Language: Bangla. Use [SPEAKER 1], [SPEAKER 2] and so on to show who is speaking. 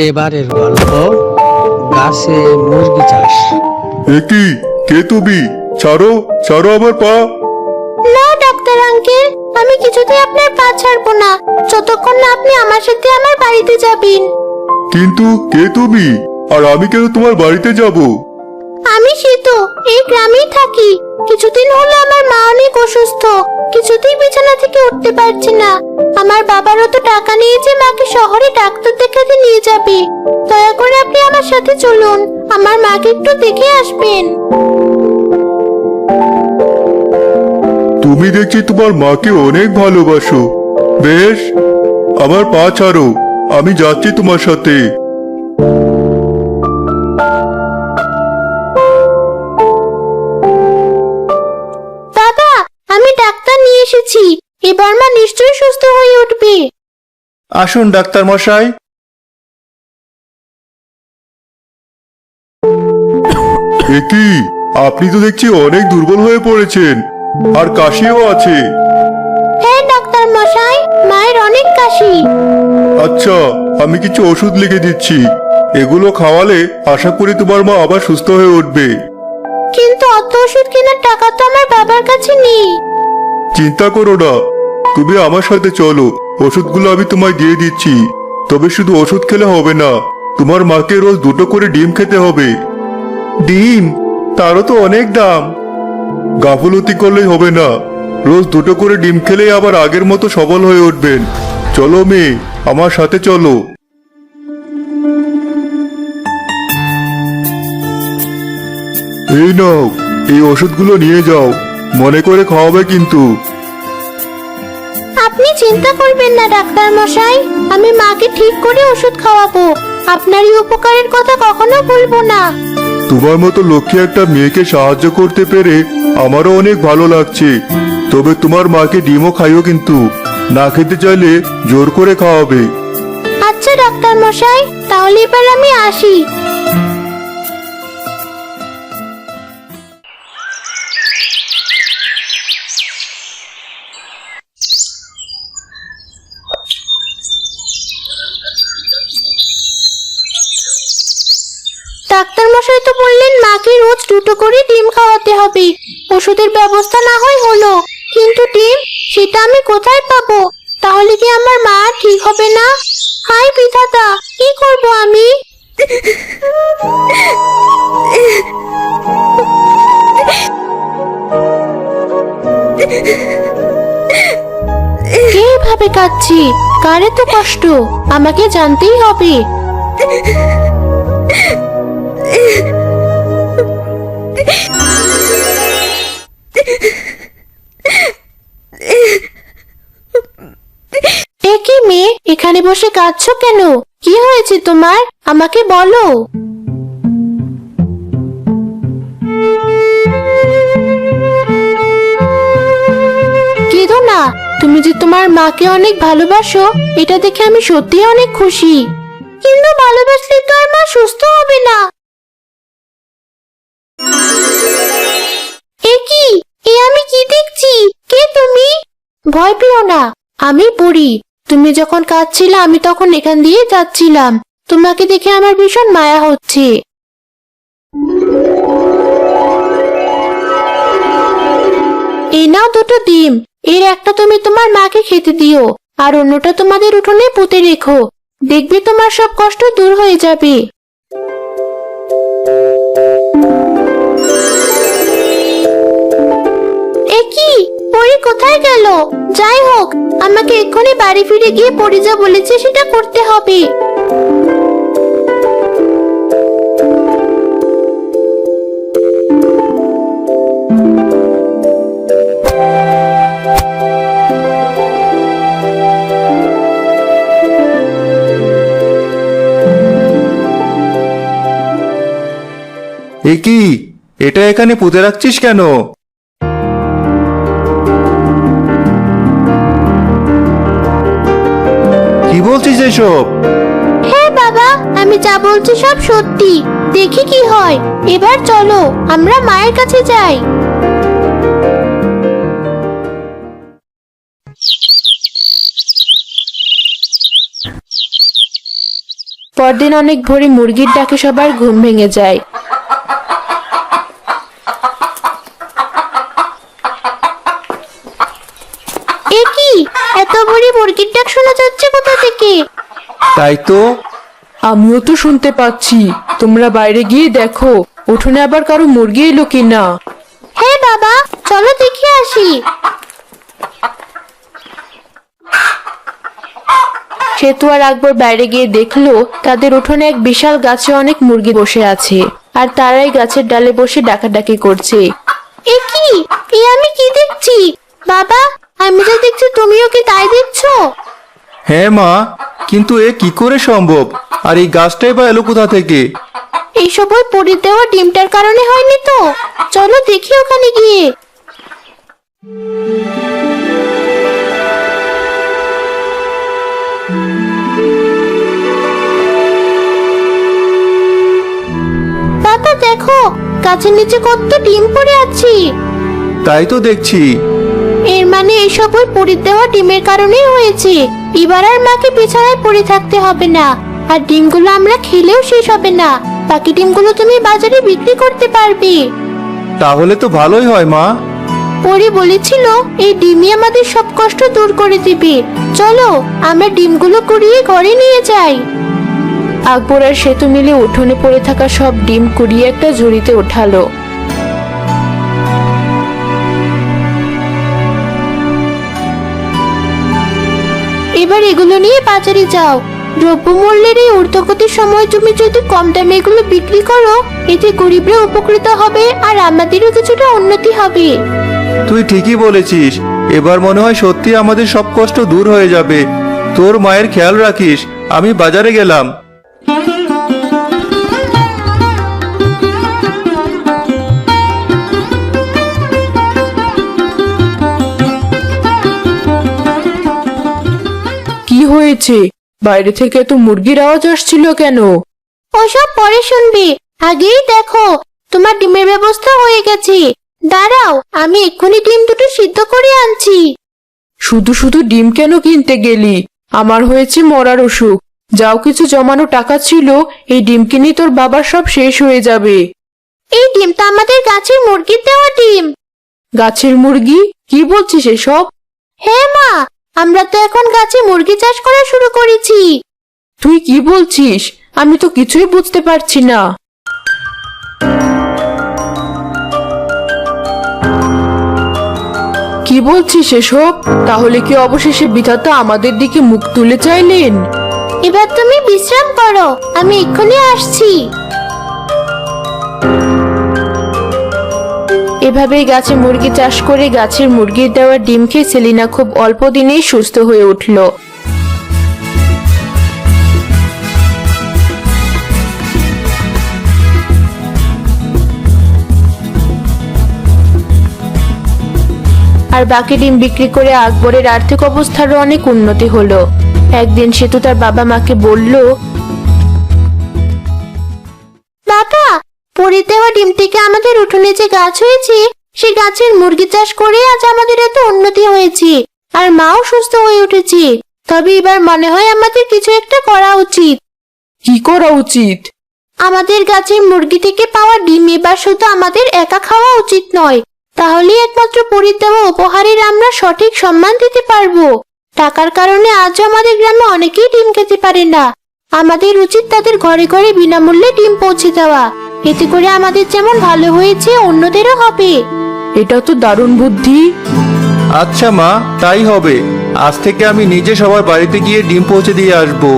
[SPEAKER 1] এবারের গল্প গাছে মুরগি চাষ।
[SPEAKER 2] একি কে তুমি? ছাড়ো ছাড়ো আমার পা।
[SPEAKER 3] না ডাক্তার আঙ্কেল, আমি কিছুতেই আপনার পা ছাড়বো না যতক্ষণ না আপনি আমার সাথে আমার বাড়িতে যাবেন।
[SPEAKER 2] কিন্তু কে তুমি? আর আমি কেন তোমার বাড়িতে যাব?
[SPEAKER 3] আমি শীতু, এই গ্রামেই থাকি। কিছুদিন হলো আমার মা অনেক অসুস্থ, কিছুতেই বিছানা থেকে উঠতে পারছে না। আমার বাবারও তো টাকা নিয়েছে মাকে শহরে ডাক্তার দেখাতে নিয়ে যাবে। দয়া করে আপনি আমার সাথে চলুন, আমার মাকে একটু দেখে আসবেন।
[SPEAKER 2] তুমি দেখছি তোমার মাকে অনেক ভালোবাসো। বেশ, আমার পা ছাড়ো, আমি যাচ্ছি তোমার সাথে।
[SPEAKER 3] বাবা, আমি ডাক্তার নিয়ে এসেছি, এবার মা নিশ্চয়ই সুস্থ হয়ে উঠবে।
[SPEAKER 2] আসুন ডাক্তার মশাই। একি, আপনি তো দেখছি অনেক দুর্বল হয়ে পড়েছেন, আর কাশিও আছে।
[SPEAKER 3] হ্যাঁ ডাক্তার মশাই, মায়ের অনেক কাশি।
[SPEAKER 2] আচ্ছা, আমি কিছু ওষুধ লিখে দিচ্ছি, এগুলো খাওয়ালে আশা করি তোমার মা আবার সুস্থ হয়ে উঠবে।
[SPEAKER 3] কিন্তু অত ওষুধ কেনার টাকা তো আমার বাবার কাছে নেই।
[SPEAKER 2] চিন্তা করো না, তুমি আমার সাথে চলো, ওষুধগুলো আমি তোমায় দিয়ে দিচ্ছি। তবে শুধু ওষুধ খেলে হবে না, তোমার মাকে রোজ 2টো করে ডিম খেতে হবে। ডিম? তারও তো অনেক দাম। গাফলতি করলেই হবে না, রোজ 2টো করে ডিম খেলেই আবার আগের মতো সবল হয়ে উঠবেন। চলো মেয়ে, আমার সাথে চলো। এই নাও, এই ওষুধগুলো নিয়ে যাও, মনে করে খাওয়াবে কিন্তু।
[SPEAKER 3] আপনি চিন্তা করবেন না ডাক্তার মশাই, আমি মাকে ঠিক করে ওষুধ খাওয়াবো। আপনার এই উপকারের কথা কখনো ভুলবো না।
[SPEAKER 2] তোমার মতো লক্ষ্মী একটা মেয়েকে সাহায্য করতে পেরে আমারও অনেক ভালো লাগছে। তবে তোমার মাকে ডিমও খাইও, কিন্তু না খেতে চাইলে জোর করে খাওয়াবে।
[SPEAKER 3] আচ্ছা ডাক্তার মশাই, তাহলে এবার আমি আসি। ডাক্তার মশাই তো বললেন মাকে রোজ 2টো করে ডিম খাওয়াতে হবে। ওষুধের ব্যবস্থা না হয় হলো, কিন্তু ডিম সেটা আমি কোথায় পাবো? তাহলে কি আমার মা ঠিক হবে না? হায় বিধাতা, কি করব আমি? কে এভাবে কাঁদছে? কারে তো কষ্ট, আমাকে জানতেই হবে। এ কি মেয়ে, এখানে বসে কাঁদছো কেন? কি হয়েছে তোমার, আমাকে বলো। কেঁদো না, তুমি যে তোমার মাকে অনেক ভালোবাসো এটা দেখে আমি সত্যিই অনেক খুশি। কিন্তু ভালোবাসলে তো আর মা সুস্থ হবে না। এ কি, এ আমি কি দেখছি? কে তুমি? ভয় পেও না, আমি বুড়ি। তুমি যখন কাঁদছিলে আমি তখন এখান দিয়ে যাচ্ছিলাম, তোমাকে দেখে আমার ভীষণ মায়া হচ্ছে। এই নাও 2টো ডিম, এর একটা তুমি তোমার মাকে খেতে দিও, আর অন্যটা তোমাদের উঠোনে পুঁতে রেখো। দেখবে তোমার সব কষ্ট দূর হয়ে যাবে। এ কি, পরি কোথায় গেল? যাই হোক, আমাকে এক্ষুনি বাড়ি ফিরে গিয়ে পরি যা বলেছে সেটা করতে হবে।
[SPEAKER 2] এ কি, এটা এখানে পুঁতে রাখছিস কেন? কি বলছিস এসব?
[SPEAKER 3] হ্যাঁ বাবা, আমি যা বলছি সব সত্যি। দেখি কি হয়। এবার চলো আমরা মায়ের কাছে যাই।
[SPEAKER 4] পরদিন অনেক ভোরে মুরগির ডাকে সবার ঘুম ভেঙে যায়।
[SPEAKER 3] এ কি, এত ভোরে মুরগির ডাক শোনা যাচ্ছে কোথা থেকে?
[SPEAKER 1] তাই তো।
[SPEAKER 4] আমিও তো শুনতে পাচ্ছি। তোমরা বাইরে গিয়ে দেখো উঠোনে আবার কারো মুরগি এলো কিনা।
[SPEAKER 3] হ্যাঁ বাবা, চলো দেখে আসি।
[SPEAKER 4] সেতু আর আকবর বাইরে গিয়ে দেখলো তাদের উঠোনে এক বিশাল গাছে অনেক মুরগি বসে আছে, আর তারাই গাছের ডালে বসে ডাকাডাকি করছে।
[SPEAKER 3] এ কি, এ আমি কি দেখছি? বাবা, আমি যা দেখছি তুমিও কি তাই দেখছো?
[SPEAKER 2] হ্যাঁ মা, কিন্তু এ কি করে সম্ভব? আর এই গাছটাই বা এলো কোথা থেকে?
[SPEAKER 3] এইসব ওই পরীর দেওয়া ডিমটার কারণে হয়নি তো? চলো দেখি ওখানে গিয়ে। বাবা দেখো, গাছের নিচে কত ডিম পড়ে আছে।
[SPEAKER 2] তাই তো দেখছি।
[SPEAKER 3] এর মানে এইসব ওই পরীর দেওয়া ডিমের কারণেই হয়েছে। এবার আর মাকে বিছানায় পড়ে থাকতে হবে না, আর ডিমগুলো আমরা খেলেও শেষ হবে না। বাকি ডিমগুলো তুমি বাজারে বিক্রি করতে পারবে।
[SPEAKER 2] তাহলে তো ভালোই হয় মা।
[SPEAKER 3] পরি বলেছিল এই ডিমই আমাদের সব কষ্ট দূর করে দিবে। চলো আমরা ডিমগুলো কুড়িয়ে ঘরে নিয়ে যাই।
[SPEAKER 4] আকবর আর সেতু মিলে উঠোনে পড়ে থাকা সব ডিম কুড়িয়ে একটা ঝুড়িতে ওঠালো।
[SPEAKER 3] এবার এগুলো নিয়ে বাজারে যাও। দ্রব্যমূল্যের এই ঊর্ধ্বগতির সময় তুমি যদি কম দামে এগুলো বিক্রি করো, এতে গরিবরা উপকৃত হবে আর আমাদেরও কিছুটা উন্নতি হবে।
[SPEAKER 2] তুই ঠিকই বলেছিস। এবার মনে হয় সত্যি আমাদের সব কষ্ট দূর হয়ে যাবে। তোর মায়ের খেয়াল রাখিস। আমি বাজারে গেলাম।
[SPEAKER 4] কি হয়েছে? বাইরে থেকে তো মুরগির আওয়াজ আসছিল কেন?
[SPEAKER 3] ওসব পরে শুনবে, আগেই দেখো তোমার ডিমের ব্যবস্থা হয়ে গেছে। দাঁড়াও, আমি এক্ষুনি ডিম দুটো সিদ্ধ করে আনছি।
[SPEAKER 4] শুধু শুধু ডিম কেন কিনতে গেলি? আমার হয়েছে মরার অসুখ। যাও কিছু জমানো টাকা ছিল, এই ডিম কিনে তোর বাবার সব শেষ হয়ে যাবে।
[SPEAKER 3] এই ডিম তো আমাদের গাছের মুরগির দেওয়া ডিম।
[SPEAKER 4] গাছের মুরগি? কি বলছিস এসব?
[SPEAKER 3] হ্যাঁ মা, আমরা তো এখন গাছে মুরগি চাষ করা শুরু করেছি।
[SPEAKER 4] তুই কি বলছিস? আমি তো কিছুই বুঝতে পারছি না। কি বলছিস এসব? তাহলে কি অবশেষে বিধাতা আমাদের দিকে মুখ তুলে চাইলেন?
[SPEAKER 3] এবার তুমি বিশ্রাম করো, আমি এক্ষুনি আসছি।
[SPEAKER 4] এভাবেই গাছে মুরগি চাষ করে গাছের মুরগির দেওয়া ডিম খেয়ে সেলিনা খুব অল্প দিনেই সুস্থ হয়ে উঠল। আর বাকি ডিম বিক্রি করে আকবরের আর্থিক অবস্থারও অনেক উন্নতি হলো। একদিন সেতু তার বাবা মাকে বলল,
[SPEAKER 3] বাবা, পরী দেওয়া ডিম থেকে আমাদের উঠোনে যে গাছ হয়েছে, সেই গাছের মুরগি চাষ করে আজ আমাদের এত উন্নতি হয়েছে, আর মাও সুস্থ হয়ে উঠেছে। তবে এবার মনে হয় আমাদের কিছু একটা করা উচিত।
[SPEAKER 4] কি করা উচিত?
[SPEAKER 3] আমাদের গাছের মুরগি থেকে পাওয়া ডিম এবার শুধু আমাদের একা খাওয়া উচিত নয়। তাহলে একমাত্র পরীর দেওয়া উপহারের আমরা সঠিক সম্মান দিতে পারবো। টাকার কারণে আজও আমাদের গ্রামে অনেকেই ডিম খেতে পারে না। আমাদের উচিত তাদের ঘরে ঘরে বিনামূল্যে ডিম পৌঁছে দেওয়া। এতে করে আমাদের যেমন ভালো হয়েছে, অন্যদেরও হবে।
[SPEAKER 4] এটা তো দারুণ বুদ্ধি।
[SPEAKER 2] আচ্ছা মা, তাই হবে। আজ থেকে আমি নিজে সবার বাড়িতে গিয়ে ডিম পৌঁছে দিয়ে আসবো।